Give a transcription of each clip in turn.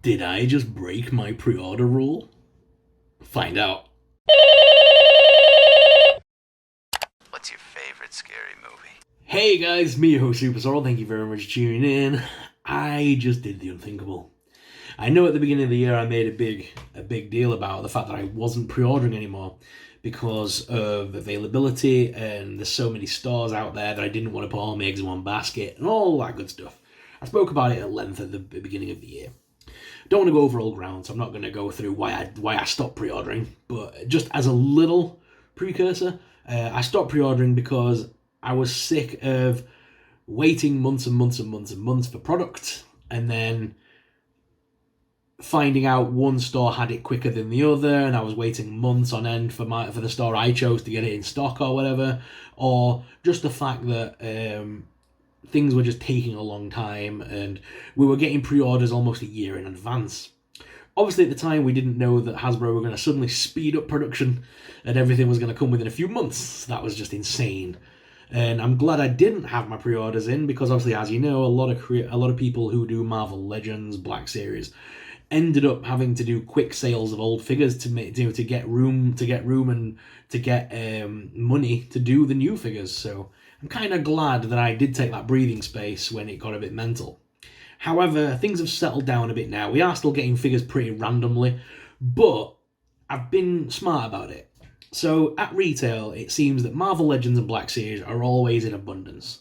Did I just break my pre-order rule? Find out. What's your favorite scary movie? Hey guys, me your host Super Sorrel, thank you very much for tuning in. I just did the unthinkable. I know at the beginning of the year I made a big deal about the fact that I wasn't pre-ordering anymore because of availability and there's so many stores out there that I didn't want to put all my eggs in one basket and all that good stuff. I spoke about it at length at the beginning of the year. Don't want to go over all ground, so I'm not going to go through why I stopped pre-ordering. But just as a little precursor, I stopped pre-ordering because I was sick of waiting months and months and months and months for product, and then finding out one store had it quicker than the other, and I was waiting months on end for the store I chose to get it in stock or whatever, or just the fact that things were just taking a long time and we were getting pre-orders almost a year in advance. Obviously at the time we didn't know that Hasbro were going to suddenly speed up production and everything was going to come within a few months. That was just insane. And I'm glad I didn't have my pre-orders in because obviously, as you know, a lot of people who do Marvel Legends, Black Series, ended up having to do quick sales of old figures to get room and to get money to do the new figures. So I'm kind of glad that I did take that breathing space when it got a bit mental. However, things have settled down a bit now. We are still getting figures pretty randomly, but I've been smart about it. So at retail, it seems that Marvel Legends and Black Series are always in abundance.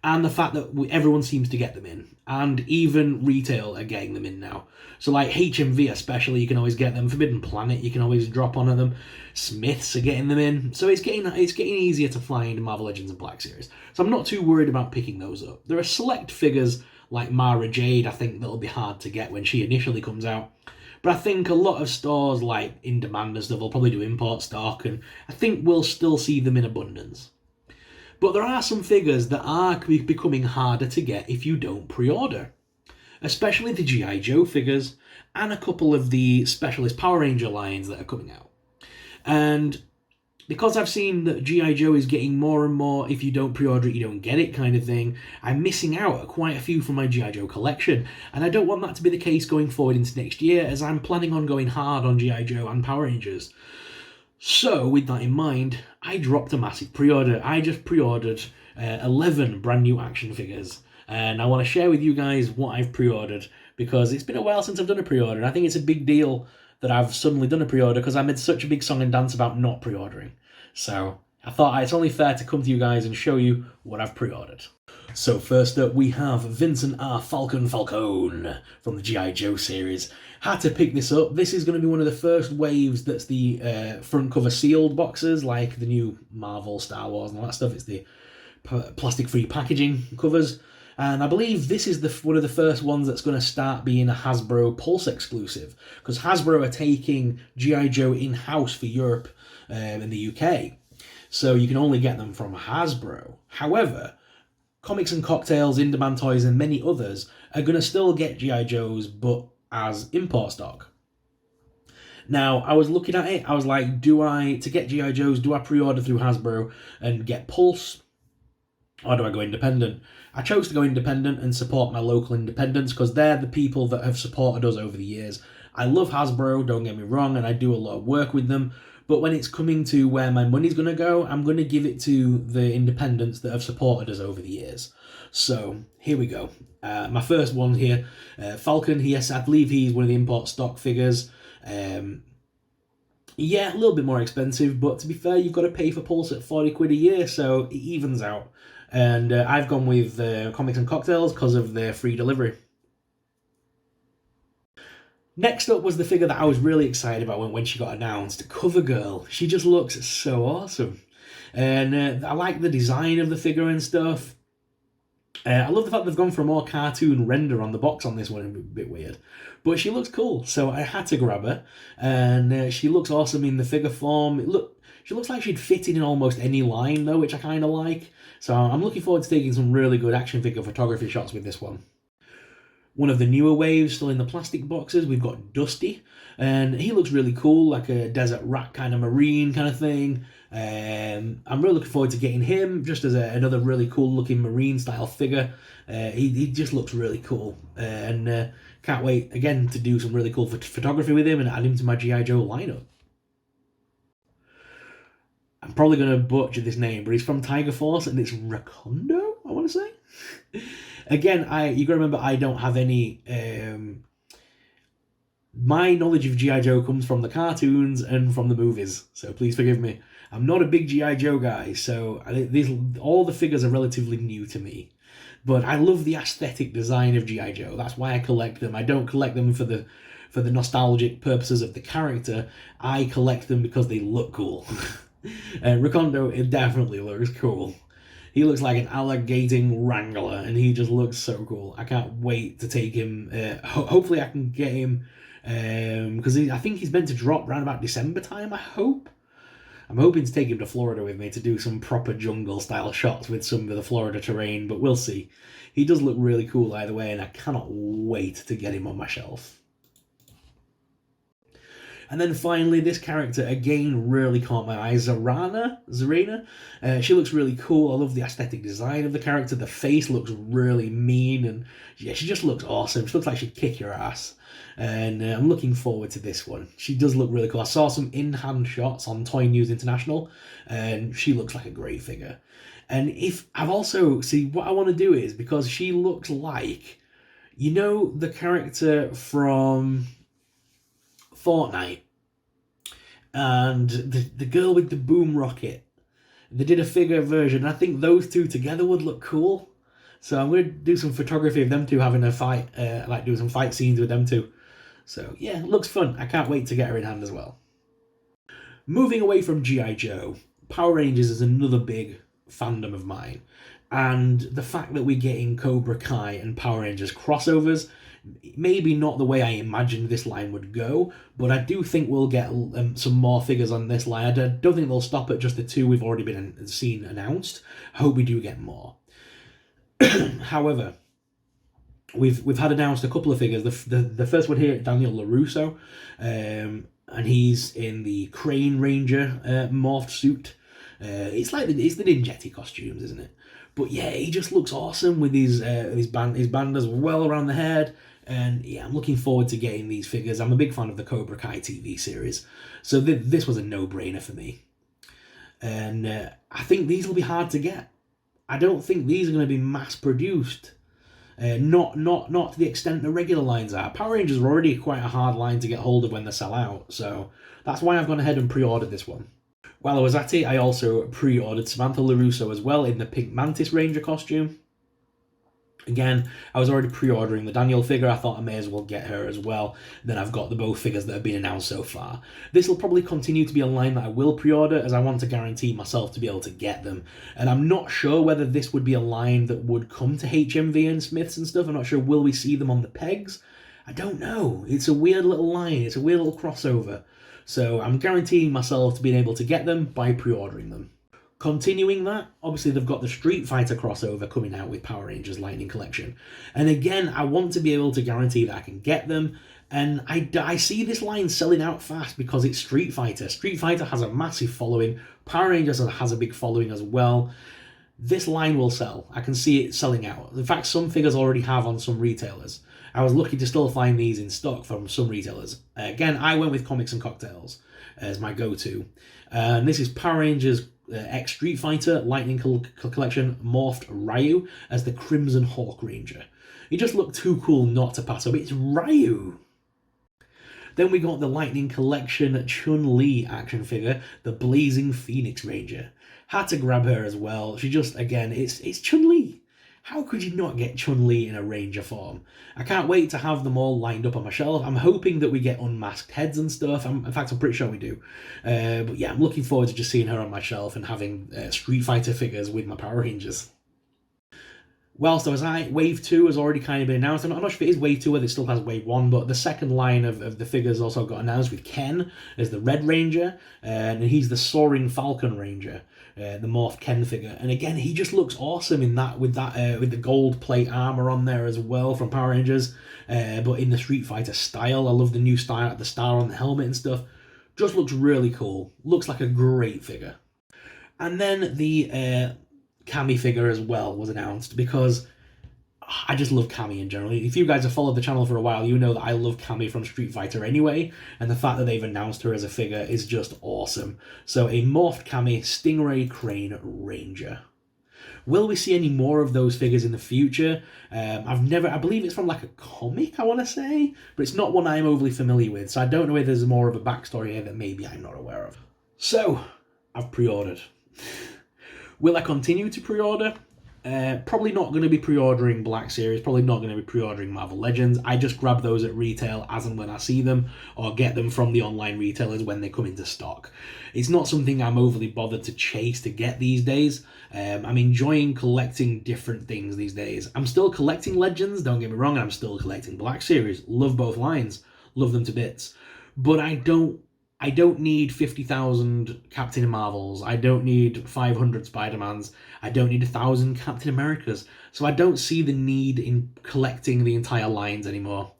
And the fact that everyone seems to get them in. And even retail are getting them in now. So like HMV especially, you can always get them. Forbidden Planet, you can always drop onto them. Smiths are getting them in. So it's getting easier to find Marvel Legends and Black Series. So I'm not too worried about picking those up. There are select figures like Mara Jade, I think that'll be hard to get when she initially comes out. But I think a lot of stores like In Demand and stuff will probably do import stock, and I think we'll still see them in abundance. But there are some figures that are becoming harder to get if you don't pre-order. Especially the G.I. Joe figures and a couple of the Specialist Power Ranger lines that are coming out. And because I've seen that G.I. Joe is getting more and more, if you don't pre-order it, you don't get it kind of thing, I'm missing out on quite a few from my G.I. Joe collection. And I don't want that to be the case going forward into next year, as I'm planning on going hard on G.I. Joe and Power Rangers. So, with that in mind, I dropped a massive pre-order. I just pre-ordered 11 brand new action figures. And I want to share with you guys what I've pre-ordered because it's been a while since I've done a pre-order. And I think it's a big deal that I've suddenly done a pre-order because I made such a big song and dance about not pre-ordering. So I thought it's only fair to come to you guys and show you what I've pre-ordered. So first up we have Vincent R. Falcone from the G.I. Joe series. Had to pick this up. This is going to be one of the first waves that's the front cover sealed boxes like the new Marvel, Star Wars and all that stuff. It's the plastic-free packaging covers. And I believe this is one of the first ones that's going to start being a Hasbro Pulse exclusive because Hasbro are taking G.I. Joe in-house for Europe and the UK. So you can only get them from Hasbro. However, Comics and Cocktails, In Demand Toys and many others are going to still get G.I. Joes but as import stock. Now, I was looking at it, I was like, to get G.I. Joes, do I pre-order through Hasbro and get Pulse? Or do I go independent? I chose to go independent and support my local independents because they're the people that have supported us over the years. I love Hasbro, don't get me wrong, and I do a lot of work with them. But when it's coming to where my money's going to go, I'm going to give it to the independents that have supported us over the years. So, here we go. My first one here, Falcon, yes, I believe he's one of the import stock figures. Yeah, a little bit more expensive, but to be fair, you've got to pay for Pulse at 40 quid a year, so it evens out. And I've gone with Comics and Cocktails because of their free delivery. Next up was the figure that I was really excited about when she got announced, CoverGirl. She just looks so awesome. And I like the design of the figure and stuff. I love the fact they've gone for a more cartoon render on the box on this one, a bit weird. But she looks cool, so I had to grab her. And she looks awesome in the figure form. She looks like she'd fit in almost any line, though, which I kind of like. So I'm looking forward to taking some really good action figure photography shots with this one. One of the newer waves, still in the plastic boxes, we've got Dusty. And he looks really cool, like a desert rat kind of marine kind of thing. I'm really looking forward to getting him just as another really cool looking marine style figure. He just looks really cool, and can't wait again to do some really cool photography with him and add him to my G.I. Joe lineup. I'm probably going to butcher this name, but he's from Tiger Force, and it's Rakondo, I want to say. Again, you got to remember, I don't have any. My knowledge of G.I. Joe comes from the cartoons and from the movies, so please forgive me. I'm not a big G.I. Joe guy, so all the figures are relatively new to me. But I love the aesthetic design of G.I. Joe. That's why I collect them. I don't collect them for the nostalgic purposes of the character. I collect them because they look cool. Rakondo, it definitely looks cool. He looks like an alligating wrangler, and he just looks so cool. I can't wait to take him. Hopefully I can get him, because I think he's meant to drop around about December time, I hope. I'm hoping to take him to Florida with me to do some proper jungle-style shots with some of the Florida terrain, but we'll see. He does look really cool either way, and I cannot wait to get him on my shelf. And then finally, this character, again, really caught my eye. Zarina. She looks really cool. I love the aesthetic design of the character. The face looks really mean, and yeah, she just looks awesome. She looks like she'd kick your ass. And I'm looking forward to this one. She does look really cool. I saw some in-hand shots on Toy News International, and she looks like a great figure. And what I want to do is, because she looks like, you know, the character from Fortnite and the girl with the boom rocket. They did a figure version. I think those two together would look cool. So I'm going to do some photography of them two having a fight, like do some fight scenes with them two. So yeah, it looks fun. I can't wait to get her in hand as well. Moving away from G.I. Joe, Power Rangers is another big fandom of mine. And the fact that we're getting Cobra Kai and Power Rangers crossovers, maybe not the way I imagined this line would go, but I do think we'll get some more figures on this line. I don't think they'll stop at just the two we've already been seen announced. I hope we do get more. However, we've had announced a couple of figures. The first one here, Daniel LaRusso, and he's in the Crane Ranger morphed suit. It's the Ninjetti costumes, isn't it? But yeah, he just looks awesome with his band as well around the head. And yeah, I'm looking forward to getting these figures. I'm a big fan of the Cobra Kai TV series, so this was a no-brainer for me. And I think these will be hard to get. I don't think these are going to be mass-produced. Not to the extent the regular lines are. Power Rangers are already quite a hard line to get hold of when they sell out, so that's why I've gone ahead and pre-ordered this one. While I was at it, I also pre-ordered Samantha LaRusso as well in the Pink Mantis Ranger costume. Again, I was already pre-ordering the Daniel figure. I thought I may as well get her as well. Then I've got the both figures that have been announced so far. This will probably continue to be a line that I will pre-order, as I want to guarantee myself to be able to get them. And I'm not sure whether this would be a line that would come to HMV and Smiths and stuff. I'm not sure, will we see them on the pegs? I don't know. It's a weird little line. It's a weird little crossover. So I'm guaranteeing myself to being able to get them by pre-ordering them. Continuing that, obviously they've got the Street Fighter crossover coming out with Power Rangers Lightning Collection. And again, I want to be able to guarantee that I can get them. And I see this line selling out fast because it's Street Fighter. Street Fighter has a massive following. Power Rangers has a big following as well. This line will sell. I can see it selling out. In fact, some figures already have on some retailers. I was lucky to still find these in stock from some retailers. Again, I went with Comics and Cocktails as my go-to. And this is Power Rangers X Street Fighter Lightning Collection morphed Ryu as the Crimson Hawk Ranger. He just looked too cool not to pass up. It's Ryu! Then we got the Lightning Collection Chun-Li action figure, the Blazing Phoenix Ranger. Had to grab her as well. She just, again, it's Chun-Li. How could you not get Chun-Li in a Ranger form? I can't wait to have them all lined up on my shelf. I'm hoping that we get unmasked heads and stuff. In fact, I'm pretty sure we do. But yeah, I'm looking forward to just seeing her on my shelf and having Street Fighter figures with my Power Rangers. Whilst I was at it, Wave 2 has already kind of been announced. I'm not sure if it is Wave 2 whether it still has Wave 1, but the second line of the figures also got announced with Ken as the Red Ranger, and he's the Soaring Falcon Ranger, the morphed Ken figure. And again, he just looks awesome in that with the gold plate armor on there as well from Power Rangers, but in the Street Fighter style. I love the new style, the star on the helmet and stuff. Just looks really cool. Looks like a great figure. And then the Cammy figure as well was announced, because I just love Cammy in general. If you guys have followed the channel for a while, you know that I love Cammy from Street Fighter anyway, and the fact that they've announced her as a figure is just awesome. So a morphed Cammy Stingray Crane Ranger. Will we see any more of those figures in the future? I believe it's from like a comic, I want to say, but it's not one I'm overly familiar with, so I don't know if there's more of a backstory here that maybe I'm not aware of. So, I've pre-ordered. Will I continue to pre-order? Probably not going to be pre-ordering Black Series, probably not going to be pre-ordering Marvel Legends. I just grab those at retail as and when I see them, or get them from the online retailers when they come into stock. It's not something I'm overly bothered to chase to get these days. I'm enjoying collecting different things these days. I'm still collecting Legends, don't get me wrong, and I'm still collecting Black Series. Love both lines, love them to bits. But I don't need 50,000 Captain Marvels. I don't need 500 Spider-Mans. I don't need 1,000 Captain Americas. So I don't see the need in collecting the entire lines anymore.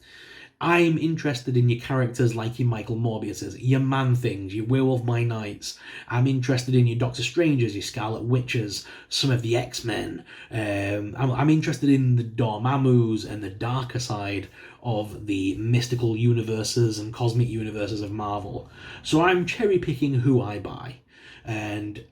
I'm interested in your characters like your Michael Morbiuses, your Man-Things, your Werewolf by Nights. I'm interested in your Doctor Strangers, your Scarlet Witches, some of the X-Men. I'm interested in the Dormammus and the darker side of the mystical universes and cosmic universes of Marvel. So I'm cherry-picking who I buy. And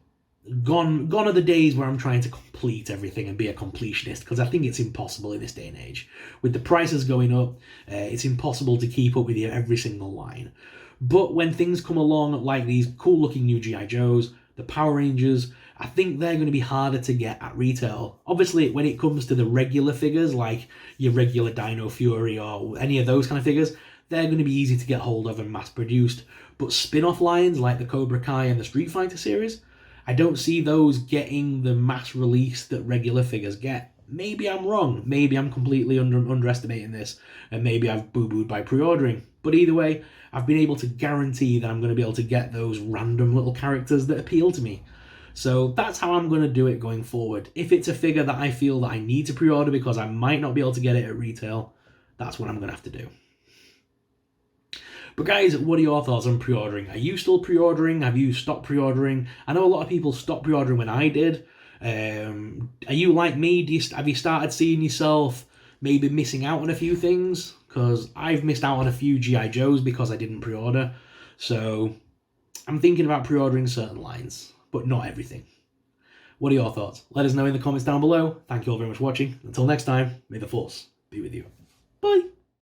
gone are the days where I'm trying to complete everything and be a completionist, because I think it's impossible in this day and age. With the prices going up, it's impossible to keep up with every single line. But when things come along like these cool looking new G.I. Joes, the Power Rangers, I think they're going to be harder to get at retail. Obviously, when it comes to the regular figures, like your regular Dino Fury or any of those kind of figures, they're going to be easy to get hold of and mass produced. But spin-off lines like the Cobra Kai and the Street Fighter series, I don't see those getting the mass release that regular figures get. Maybe I'm wrong. Maybe I'm completely underestimating this, and maybe I've boo-booed by pre-ordering. But either way, I've been able to guarantee that I'm going to be able to get those random little characters that appeal to me. So that's how I'm going to do it going forward. If it's a figure that I feel that I need to pre-order because I might not be able to get it at retail, that's what I'm going to have to do. But guys, what are your thoughts on pre-ordering? Are you still pre-ordering? Have you stopped pre-ordering? I know a lot of people stopped pre-ordering when I did. Are you like me? Have you started seeing yourself maybe missing out on a few things? Because I've missed out on a few G.I. Joes because I didn't pre-order. So I'm thinking about pre-ordering certain lines, but not everything. What are your thoughts? Let us know in the comments down below. Thank you all very much for watching. Until next time, may the Force be with you. Bye!